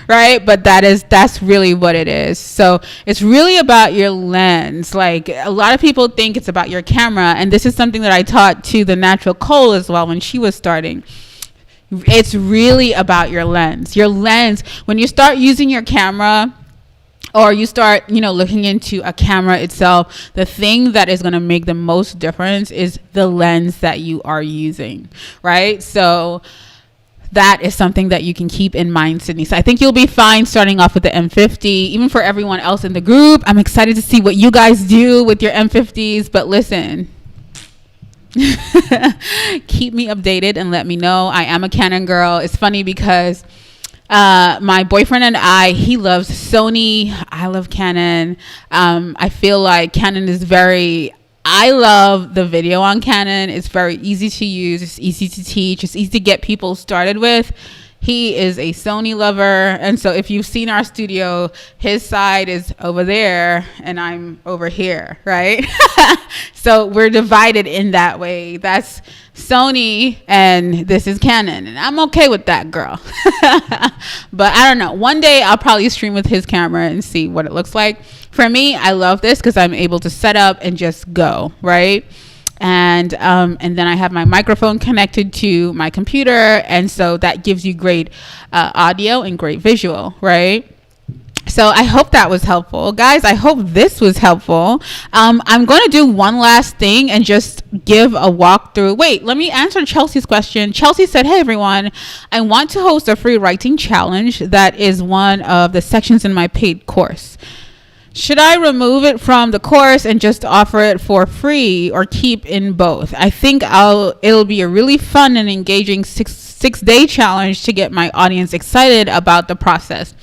Right? But that's really what it is. So it's really about your lens. Like a lot of people think it's about your camera, and this is something that I taught to the natural Cole as well when she was starting. It's really about your lens. Your lens, when you start using your camera, or you start, looking into a camera itself, the thing that is going to make the most difference is the lens that you are using, right? So that is something that you can keep in mind, Sydney. So I think you'll be fine starting off with the M50. Even for everyone else in the group, I'm excited to see what you guys do with your M50s. But listen, keep me updated and let me know. I am a Canon girl. It's funny because my boyfriend and he loves Sony. I love Canon. I feel like Canon is I love the video on Canon. It's very easy to use. It's easy to teach. It's easy to get people started with. He is a Sony lover. And so if you've seen our studio, his side is over there and I'm over here, right? So we're divided in that way. That's Sony and this is Canon. And I'm okay with that, girl. But I don't know. One day I'll probably stream with his camera and see what it looks like. For me, I love this because I'm able to set up and just go, right? And then I have my microphone connected to my computer, and so that gives you great audio and great visual, right? So I hope that was helpful, guys. I hope this was helpful. I'm going to do one last thing and just give a walkthrough. Wait, let me answer Chelsea's question. Chelsea said, hey everyone, I want to host a free writing challenge that is one of the sections in my paid course. Should I remove it from the course and just offer it for free, or keep in both? I think it'll be a really fun and engaging six-day challenge to get my audience excited about the process.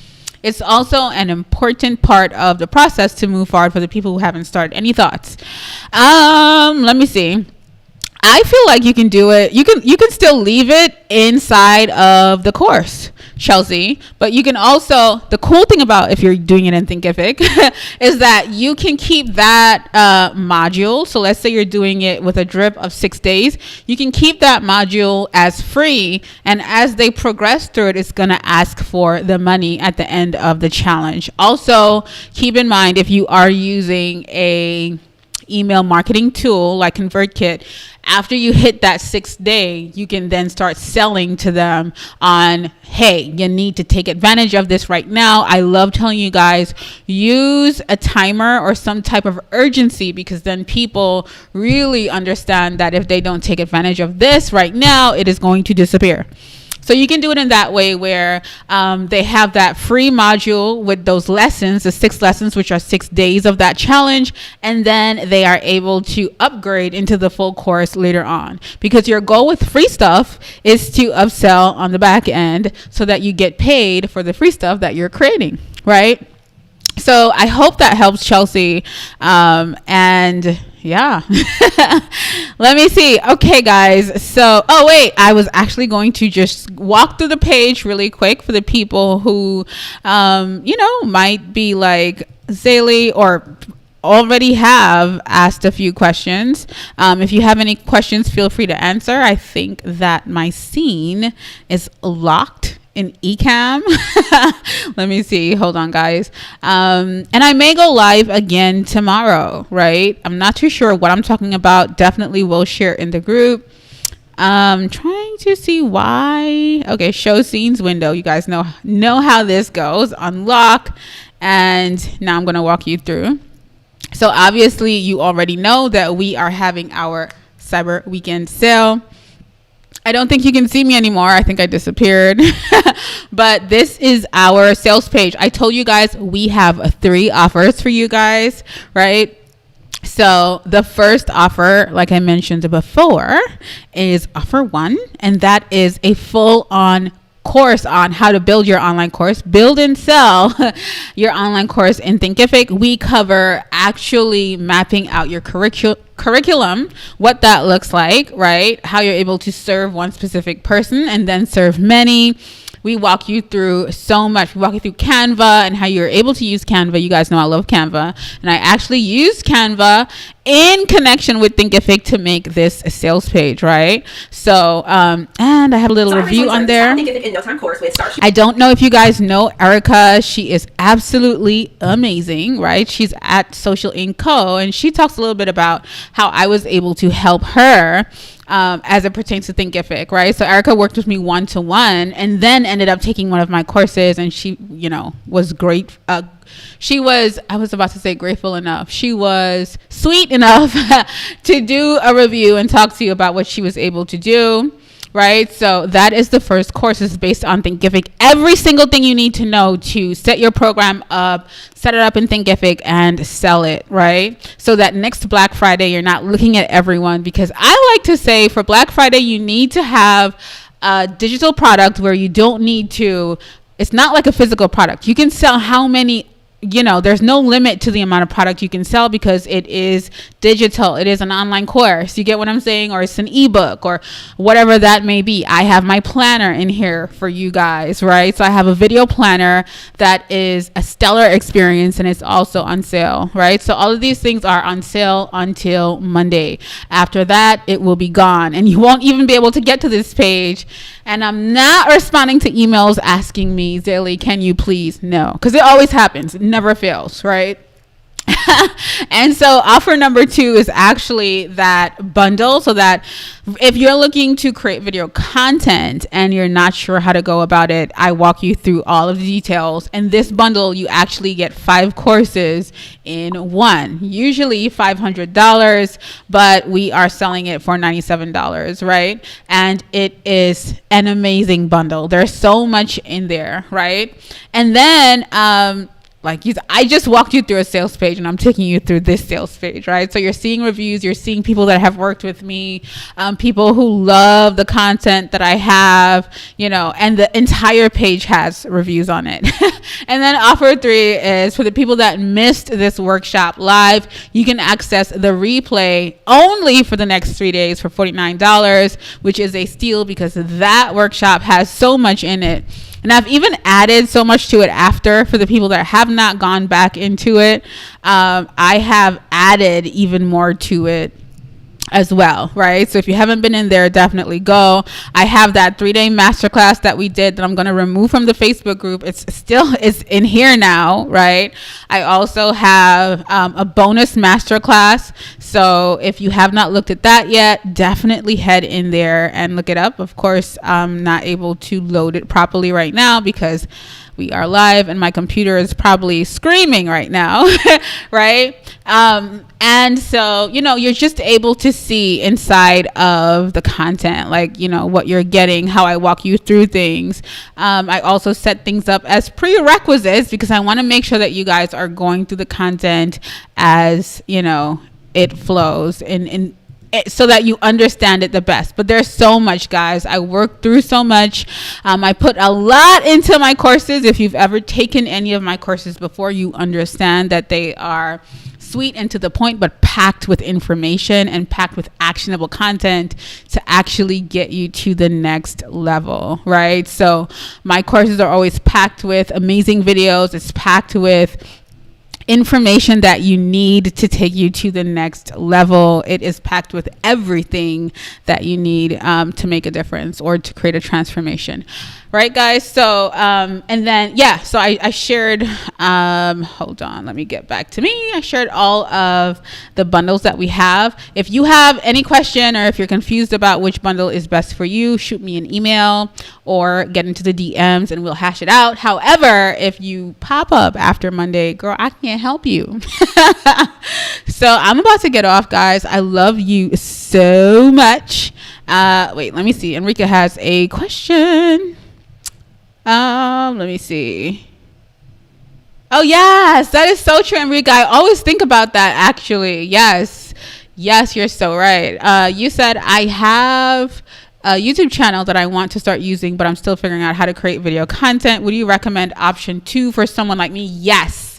It's also an important part of the process to move forward for the people who haven't started. Any thoughts? Let me see. I feel like you can do it. You can still leave it inside of the course, Chelsea. But you can also, the cool thing about if you're doing it in Thinkific is that you can keep that module. So let's say you're doing it with a drip of 6 days. You can keep that module as free. And as they progress through it, it's going to ask for the money at the end of the challenge. Also, keep in mind, if you are using a email marketing tool like ConvertKit, after you hit that 6th day, you can then start selling to them on, hey, you need to take advantage of this right now. I love telling you guys, use a timer or some type of urgency, because then people really understand that if they don't take advantage of this right now, it is going to disappear. So you can do it in that way where they have that free module with those lessons, the 6 lessons, which are 6 days of that challenge. And then they are able to upgrade into the full course later on, because your goal with free stuff is to upsell on the back end so that you get paid for the free stuff that you're creating, right? So I hope that helps, Chelsea. And yeah, let me see. Okay, guys. So, oh wait, I was actually going to just walk through the page really quick for the people who, might be like Zaylee or already have asked a few questions. If you have any questions, feel free to answer. I think that my scene is locked in Ecamm. Let me see. Hold on, guys. And I may go live again tomorrow, right? I'm not too sure what I'm talking about. Definitely will share in the group. Trying to see why. Okay, show scenes window. You guys know how this goes. Unlock. And now I'm going to walk you through. So obviously you already know that we are having our Cyber Weekend sale. I don't think you can see me anymore. I think I disappeared. But this is our sales page. I told you guys we have 3 offers for you guys, right? So the first offer, like I mentioned before, is offer 1. And that is a full-on course on how to build your online course, build and sell your online course in Thinkific. We cover actually mapping out your curriculum, what that looks like, right? How you're able to serve one specific person and then serve many. We walk you through so much. We walk you through Canva and how you're able to use Canva. You guys know I love Canva. And I actually use Canva in connection with Thinkific to make this a sales page, right? So, and I have a little review on there. I don't know if you guys know Erica. She is absolutely amazing, right? She's at Social Inc. Co. And she talks a little bit about how I was able to help her as it pertains to Thinkific, right? So Erica worked with me 1-to-1 and then ended up taking one of my courses, and she, was great. She was, I was about to say grateful enough. She was sweet enough to do a review and talk to you about what she was able to do. Right. So that is the first course. It's based on Thinkific. Every single thing you need to know to set your program up, set it up in Thinkific and sell it. Right. So that next Black Friday, you're not looking at everyone, because I like to say for Black Friday, you need to have a digital product where you don't need to. It's not like a physical product. You can sell how many. There's no limit to the amount of product you can sell, because it is digital. It is an online course. You get what I'm saying? Or it's an ebook or whatever that may be. I have my planner in here for you guys, right? So I have a video planner that is a stellar experience, and it's also on sale, right? So all of these things are on sale until Monday. After that, it will be gone, and you won't even be able to get to this page. And I'm not responding to emails asking me, Zaylee, can you please? No, because it always happens. It never fails, right? And so offer number 2 is actually that bundle, so that if you're looking to create video content and you're not sure how to go about it, I walk you through all of the details. And this bundle, you actually get 5 courses in one, usually $500, but we are selling it for $97, right? And it is an amazing bundle. There's so much in there, right? And then like I just walked you through a sales page and I'm taking you through this sales page, right? So you're seeing reviews, you're seeing people that have worked with me, people who love the content that I have, you know, and the entire page has reviews on it. And then offer 3 is for the people that missed this workshop live, you can access the replay only for the next 3 days for $49, which is a steal because that workshop has so much in it. And I've even added so much to it after for the people that have not gone back into it. I have added even more to it as well, right? So if you haven't been in there, definitely go. I have that 3-day masterclass that we did that I'm going to remove from the Facebook group. It's in here now, right? I also have a bonus masterclass. So if you have not looked at that yet, definitely head in there and look it up. Of course, I'm not able to load it properly right now because we are live and my computer is probably screaming right now, right? And so, you know, you're just able to see inside of the content, like, you know, what you're getting, how I walk you through things. I also set things up as prerequisites because I want to make sure that you guys are going through the content as, you know, it flows in so that you understand it the best. But there's so much, guys. I work through so much. I put a lot into my courses. If you've ever taken any of my courses before, you understand that they are sweet and to the point, but packed with information and packed with actionable content to actually get you to the next level, right? So my courses are always packed with amazing videos. It's packed with information that you need to take you to the next level. It is packed with everything that you need to make a difference or to create a transformation, right, guys? So and then so I shared hold on, let me get back to me. I shared all of the bundles that we have. If you have any question or if you're confused about which bundle is best for you, shoot me an email or get into the DMs and we'll hash it out. However, if you pop up after Monday, girl, I can't help you. So I'm about to get off, guys. I love you so much. Wait, let me see. Enrica has a question. Let me see. Oh yes, that is so true, Enrica. I always think about that, actually. Yes, you're so right. You said I have a YouTube channel that I want to start using, but I'm still figuring out how to create video content. Would you recommend option 2 for someone like me? Yes.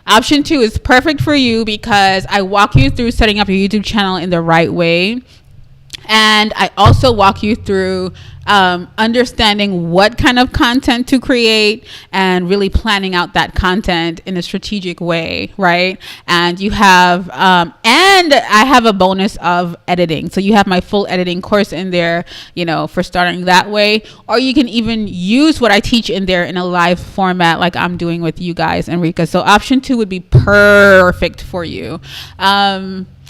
Option 2 is perfect for you because I walk you through setting up your YouTube channel in the right way. And I also walk you through understanding what kind of content to create and really planning out that content in a strategic way, right? And you have, and I have a bonus of editing. So you have my full editing course in there, you know, for starting that way. Or you can even use what I teach in there in a live format like I'm doing with you guys, Enrica. So option 2 would be perfect for you.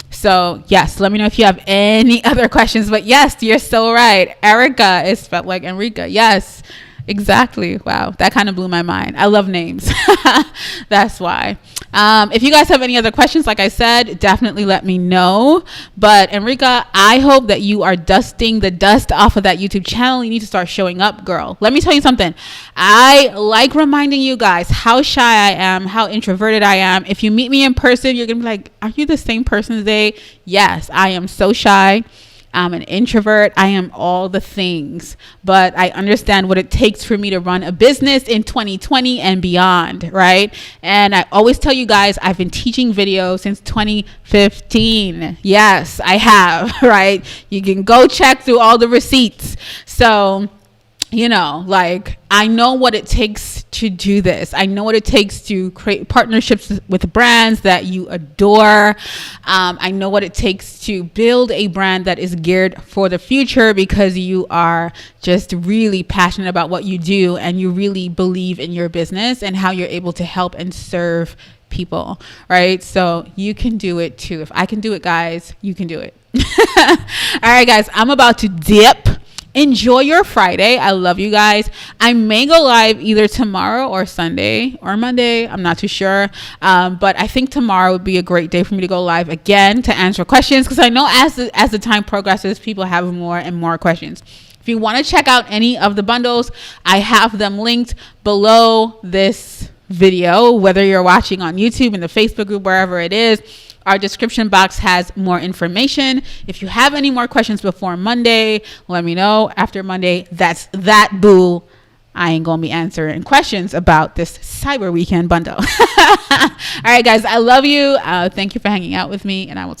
So yes, let me know if you have any other questions, but yes, you're so right. Erica is spelled like Enrica. Yes, exactly. Wow. That kind of blew my mind. I love names. That's why. If you guys have any other questions, like I said, definitely let me know. But Enrica, I hope that you are dusting the dust off of that YouTube channel. You need to start showing up, girl. Let me tell you something. I like reminding you guys how shy I am, how introverted I am. If you meet me in person, you're going to be like, are you the same person today? Yes, I am so shy. I'm an introvert. I am all the things, but I understand what it takes for me to run a business in 2020 and beyond, right? And I always tell you guys, I've been teaching video since 2015. Yes, I have, right? You can go check through all the receipts. So, you know, like, I know what it takes to do this. I know what it takes to create partnerships with brands that you adore. I know what it takes to build a brand that is geared for the future because you are just really passionate about what you do and you really believe in your business and how you're able to help and serve people, right? So you can do it too. If I can do it, guys, you can do it. All right, guys, I'm about to dip. Enjoy your Friday. I love you guys. I may go live either tomorrow or Sunday or Monday. I'm not too sure. But I think tomorrow would be a great day for me to go live again to answer questions because I know as the time progresses, people have more and more questions. If you want to check out any of the bundles, I have them linked below this video, whether you're watching on YouTube, in the Facebook group, wherever it is. Our description box has more information. If you have any more questions before Monday, let me know. After Monday, that's that, boo. I ain't gonna be answering questions about this Cyber Weekend bundle. All right, guys, I love you. Thank you for hanging out with me, and I will talk